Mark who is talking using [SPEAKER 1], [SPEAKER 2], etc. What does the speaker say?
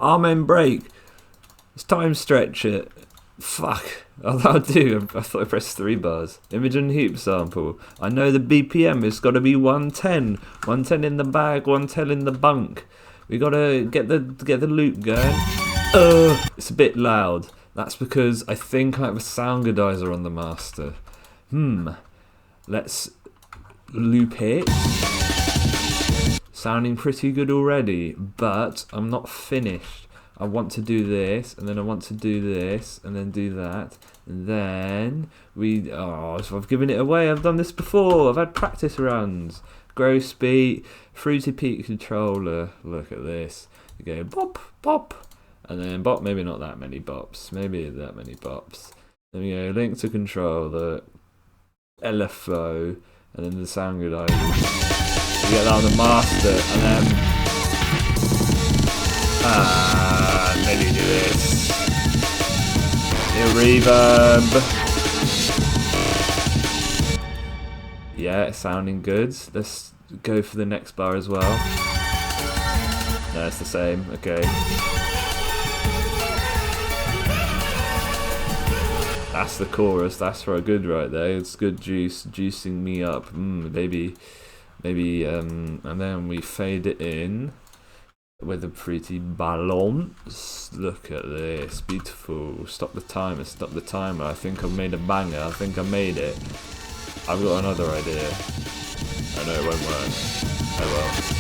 [SPEAKER 1] Amen break. It's time stretch it. Fuck. I'll do. I thought I pressed 3 bars. Imogen Heap sample. I know the BPM. It's got to be 110. 110 in the bag. 110 in the bunk. We gotta get the loop going. It's a bit loud. That's because I think I have a sound godizer on the master. Let's loop it. Sounding pretty good already, but I'm not finished. I want to do this, and then I want to do this, and then do that, and then so I've given it away. I've done this before. I've had practice runs. Gross beat, Fruity Peak controller. Look at this. You go bop, bop, and then bop. Maybe not that many bops. Maybe that many bops. Then we go link to controller, LFO, and then the sound godizer. You get that on the master, and then maybe do this. Little reverb. Yeah, it's sounding good. Let's go for the next bar as well. No, it's the same. Okay. That's the chorus. That's for a good right there. It's good juice, juicing me up. Maybe, and then we fade it in with a pretty balance. Look at this, beautiful. Stop the timer, stop the timer. I think I've made a banger. I think I made it. I've got another idea. I know it won't work. Oh well.